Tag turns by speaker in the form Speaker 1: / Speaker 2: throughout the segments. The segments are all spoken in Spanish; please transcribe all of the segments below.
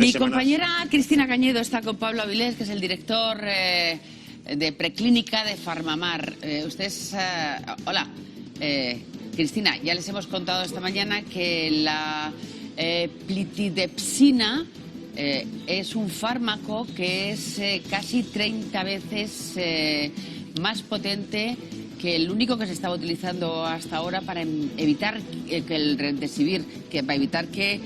Speaker 1: Mi
Speaker 2: semanas.
Speaker 1: compañera Cristina Cañedo está con Pablo Avilés, que es el director de Preclínica de Farmamar. Hola, Cristina, ya les hemos contado esta mañana que la plitidepsina es un fármaco que es casi 30 veces más potente que el único que se estaba utilizando hasta ahora para evitar que el remdesivir, para evitar que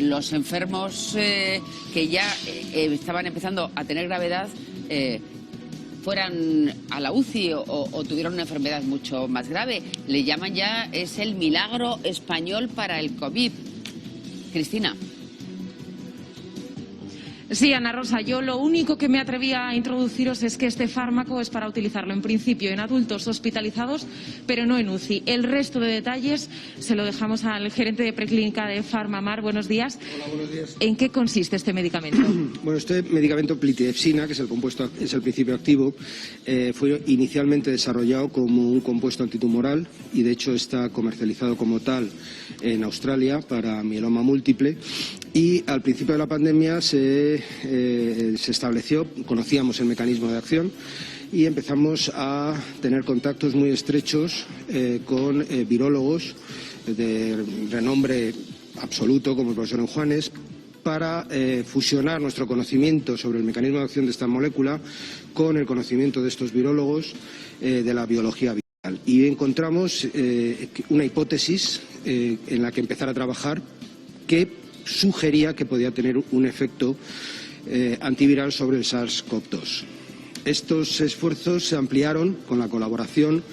Speaker 1: los enfermos que ya estaban empezando a tener gravedad fueran a la UCI o tuvieran una enfermedad mucho más grave. Le llaman ya, es el milagro español para el COVID. Cristina.
Speaker 3: Sí, Ana Rosa, yo lo único que me atreví a introduciros es que este fármaco es para utilizarlo en principio en adultos hospitalizados, pero no en UCI. El resto de detalles se lo dejamos al gerente de Preclínica de Farmamar. Buenos días.
Speaker 4: Hola, buenos días.
Speaker 3: ¿En qué consiste este medicamento?
Speaker 4: Bueno, este medicamento plitidepsina, que es el principio activo, fue inicialmente desarrollado como un compuesto antitumoral y de hecho está comercializado como tal en Australia para mieloma múltiple. Y al principio de la pandemia se estableció, conocíamos el mecanismo de acción y empezamos a tener contactos muy estrechos con virólogos de renombre absoluto, como el profesor Enjuanes, para fusionar nuestro conocimiento sobre el mecanismo de acción de esta molécula con el conocimiento de estos virólogos de la biología viral. Y encontramos una hipótesis en la que empezar a trabajar que sugería que podía tener un efecto antiviral sobre el SARS-CoV-2. Estos esfuerzos se ampliaron con la colaboración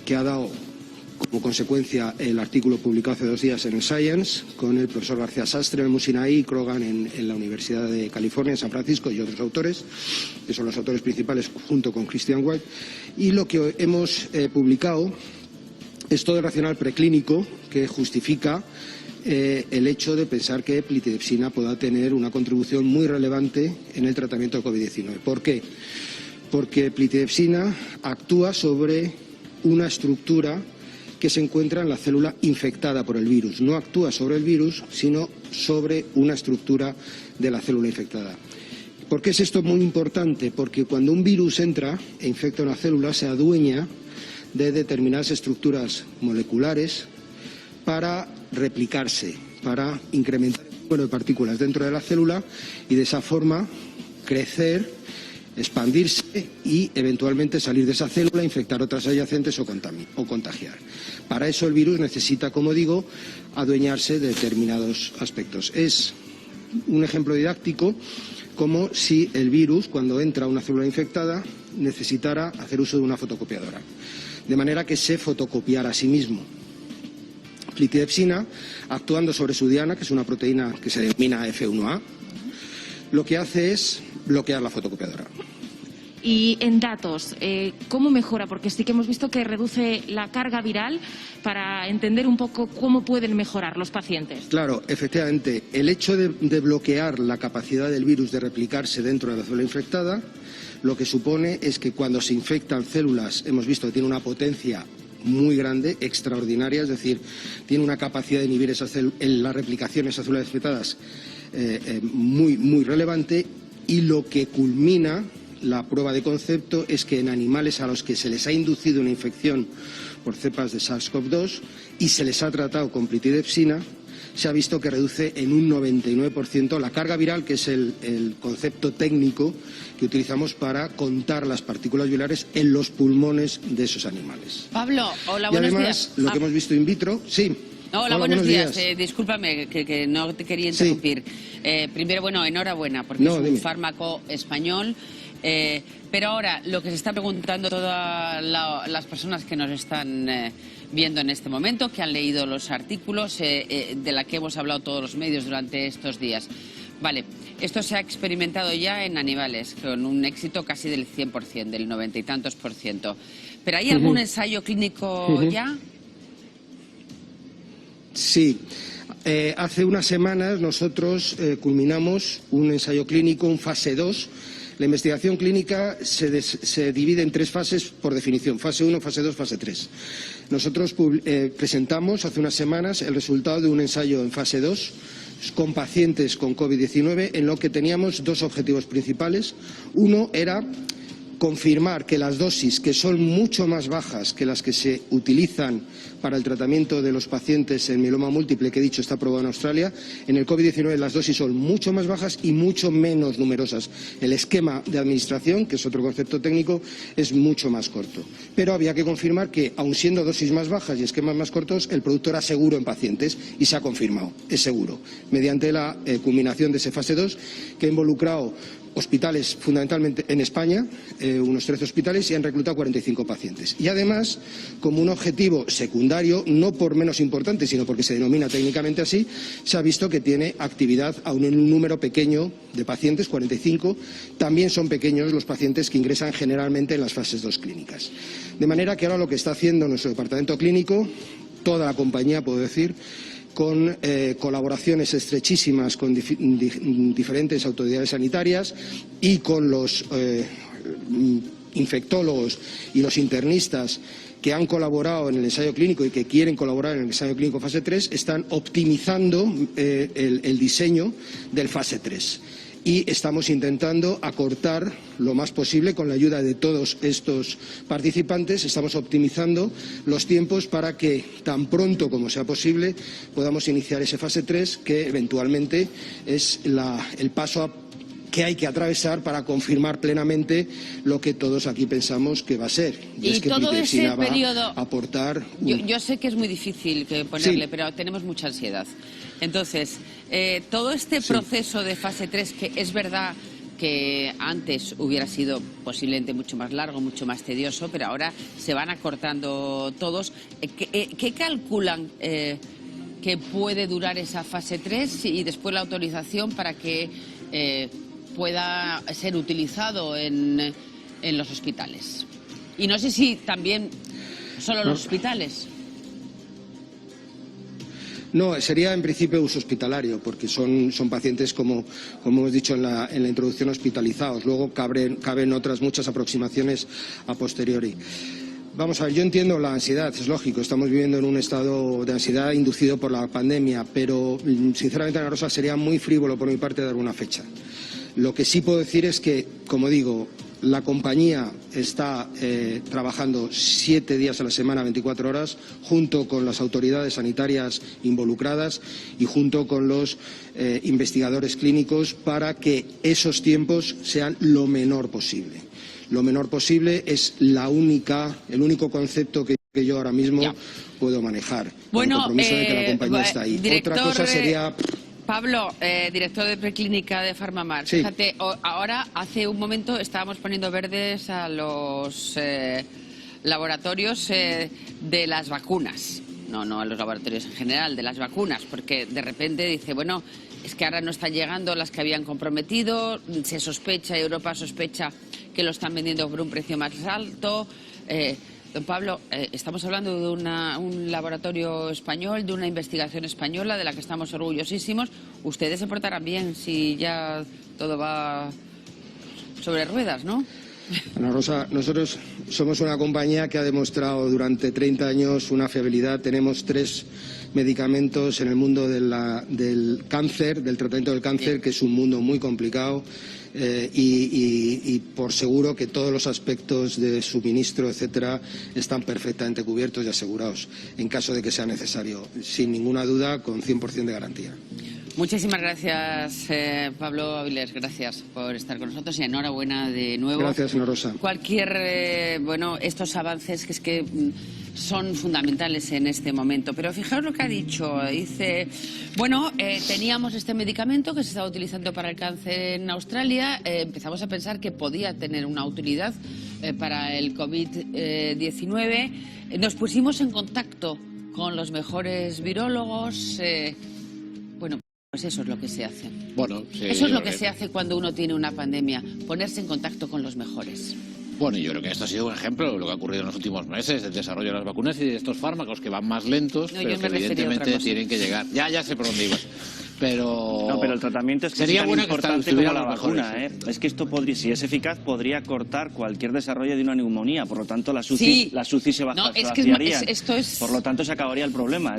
Speaker 4: que ha dado como consecuencia el artículo publicado hace 2 días en el Science con el profesor García Sastre, el Musinaí y Krogan en la Universidad de California, en San Francisco, y otros autores, que son los autores principales junto con Christian White. Y lo que hemos publicado es todo el racional preclínico que justifica el hecho de pensar que plitidepsina pueda tener una contribución muy relevante en el tratamiento del COVID-19. ¿Por qué? Porque plitidepsina actúa sobre una estructura que se encuentra en la célula infectada por el virus. No actúa sobre el virus, sino sobre una estructura de la célula infectada. ¿Por qué es esto muy importante? Porque cuando un virus entra e infecta una célula, se adueña de determinadas estructuras moleculares para replicarse, para incrementar el número de partículas dentro de la célula y de esa forma crecer, expandirse y eventualmente salir de esa célula, infectar otras adyacentes o contagiar. Para eso el virus necesita, como digo, adueñarse de determinados aspectos. Es un ejemplo didáctico como si el virus, cuando entra a una célula infectada, necesitara hacer uso de una fotocopiadora, de manera que se fotocopiara a sí mismo. Plitidepsina, actuando sobre su diana, que es una proteína que se denomina F1A, lo que hace es bloquear la fotocopiadora.
Speaker 3: Y en datos, ¿cómo mejora? Porque sí que hemos visto que reduce la carga viral, para entender un poco cómo pueden mejorar los pacientes.
Speaker 4: Claro, efectivamente, el hecho de bloquear la capacidad del virus de replicarse dentro de la célula infectada, lo que supone es que cuando se infectan células, hemos visto que tiene una potencia muy grande, extraordinaria, es decir, tiene una capacidad de inhibir la replicación de esas células infectadas muy relevante, y lo que culmina la prueba de concepto es que en animales a los que se les ha inducido una infección por cepas de SARS-CoV-2 y se les ha tratado con plitidepsina, se ha visto que reduce en un 99% la carga viral, que es el concepto técnico que utilizamos para contar las partículas virales en los pulmones de esos animales.
Speaker 1: Pablo, hola,
Speaker 4: y
Speaker 1: buenos
Speaker 4: además,
Speaker 1: días.
Speaker 4: Lo que hemos visto in vitro, sí.
Speaker 1: Hola, buenos días. Discúlpame que no te quería interrumpir. Sí. Primero, enhorabuena, porque es un fármaco español. Pero ahora, lo que se está preguntando todas las personas que nos están viendo en este momento, que han leído los artículos de la que hemos hablado todos los medios durante estos días. Vale, esto se ha experimentado ya en animales, con un éxito casi del 100%, del 90 y tantos %. ¿Pero hay algún ensayo clínico ya?
Speaker 4: Sí. Hace unas semanas nosotros culminamos un ensayo clínico, un fase 2. La investigación clínica se divide en 3 fases por definición: fase 1, fase 2, fase 3. Nosotros presentamos hace unas semanas el resultado de un ensayo en fase 2 con pacientes con COVID-19, en lo que teníamos dos objetivos principales. Uno era confirmar que las dosis, que son mucho más bajas que las que se utilizan para el tratamiento de los pacientes en mieloma múltiple, que he dicho está aprobado en Australia, en el COVID-19 las dosis son mucho más bajas y mucho menos numerosas. El esquema de administración, que es otro concepto técnico, es mucho más corto. Pero había que confirmar que, aun siendo dosis más bajas y esquemas más cortos, el producto era seguro en pacientes y se ha confirmado, es seguro, mediante la culminación de ese fase 2 que ha involucrado hospitales fundamentalmente en España, unos 13 hospitales, y han reclutado 45 pacientes. Y además, como un objetivo secundario, no por menos importante, sino porque se denomina técnicamente así, se ha visto que tiene actividad aún en un número pequeño de pacientes, 45. También son pequeños los pacientes que ingresan generalmente en las fases 2 clínicas. De manera que ahora lo que está haciendo nuestro departamento clínico, toda la compañía, puedo decir, con colaboraciones estrechísimas con diferentes autoridades sanitarias y con los infectólogos y los internistas que han colaborado en el ensayo clínico y que quieren colaborar en el ensayo clínico fase 3, están optimizando el diseño del fase 3. Y estamos intentando acortar lo más posible, con la ayuda de todos estos participantes, estamos optimizando los tiempos para que tan pronto como sea posible podamos iniciar ese fase 3, que eventualmente es el paso que hay que atravesar para confirmar plenamente lo que todos aquí pensamos que va a ser.
Speaker 1: Y es que todo ese periodo
Speaker 4: va a aportar...
Speaker 1: Yo sé que es muy difícil ponerle,
Speaker 4: sí,
Speaker 1: pero tenemos mucha ansiedad. Entonces, todo este proceso de fase 3, que es verdad que antes hubiera sido posiblemente mucho más largo, mucho más tedioso, pero ahora se van acortando todos. ¿Qué calculan que puede durar esa fase 3 y después la autorización para que pueda ser utilizado en los hospitales? Y no sé si también solo los hospitales.
Speaker 4: No, sería en principio uso hospitalario, porque son pacientes, como hemos dicho en la introducción, hospitalizados. Luego caben otras muchas aproximaciones a posteriori. Vamos a ver, yo entiendo la ansiedad, es lógico, estamos viviendo en un estado de ansiedad inducido por la pandemia, pero sinceramente, Ana Rosa, sería muy frívolo por mi parte dar una fecha. Lo que sí puedo decir es que, como digo, la compañía está trabajando 7 días a la semana, 24 horas, junto con las autoridades sanitarias involucradas y junto con los investigadores clínicos, para que esos tiempos sean lo menor posible. Lo menor posible es el único concepto que yo ahora mismo puedo manejar.
Speaker 1: Bueno,
Speaker 4: el compromiso de que la compañía está ahí.
Speaker 1: Director,
Speaker 4: otra cosa sería...
Speaker 1: Pablo, director de preclínica de PharmaMar.
Speaker 4: Sí.
Speaker 1: Fíjate, ahora hace un momento estábamos poniendo verdes a los laboratorios de las vacunas. No a los laboratorios en general, de las vacunas, porque de repente dice, bueno, es que ahora no están llegando las que habían comprometido, se sospecha, Europa sospecha que lo están vendiendo por un precio más alto. Don Pablo, estamos hablando de un laboratorio español, de una investigación española de la que estamos orgullosísimos. Ustedes se portarán bien si ya todo va sobre ruedas, ¿no?
Speaker 4: Ana Rosa, nosotros somos una compañía que ha demostrado durante 30 años una fiabilidad. Tenemos 3 medicamentos en el mundo del cáncer, del tratamiento del cáncer, que es un mundo muy complicado. Y por seguro que todos los aspectos de suministro, etcétera, están perfectamente cubiertos y asegurados en caso de que sea necesario, sin ninguna duda, con 100% de garantía.
Speaker 1: Muchísimas gracias, Pablo Avilés, gracias por estar con nosotros y enhorabuena de nuevo.
Speaker 4: Gracias, Ana Rosa.
Speaker 1: Estos avances que es que son fundamentales en este momento. Pero fijaos lo que ha dicho. Dice, teníamos este medicamento que se estaba utilizando para el cáncer en Australia. Empezamos a pensar que podía tener una utilidad para el COVID-19. Nos pusimos en contacto con los mejores virólogos. Pues eso es lo que se hace.
Speaker 2: Sí,
Speaker 1: eso es lo que se hace cuando uno tiene una pandemia, ponerse en contacto con los mejores.
Speaker 2: Bueno, yo creo que esto ha sido un ejemplo de lo que ha ocurrido en los últimos meses, del desarrollo de las vacunas y de estos fármacos que van más lentos, pero que evidentemente tienen que llegar. Ya sé por dónde ibas. Pero
Speaker 5: el tratamiento es que
Speaker 2: sería
Speaker 5: es tan
Speaker 2: bueno
Speaker 5: importante como la vacuna.
Speaker 2: Mejores,
Speaker 5: Es que esto si es eficaz, podría cortar cualquier desarrollo de una neumonía. Por lo tanto, las UCI se vaciarían.
Speaker 1: esto es...
Speaker 5: Por lo tanto, se acabaría el problema.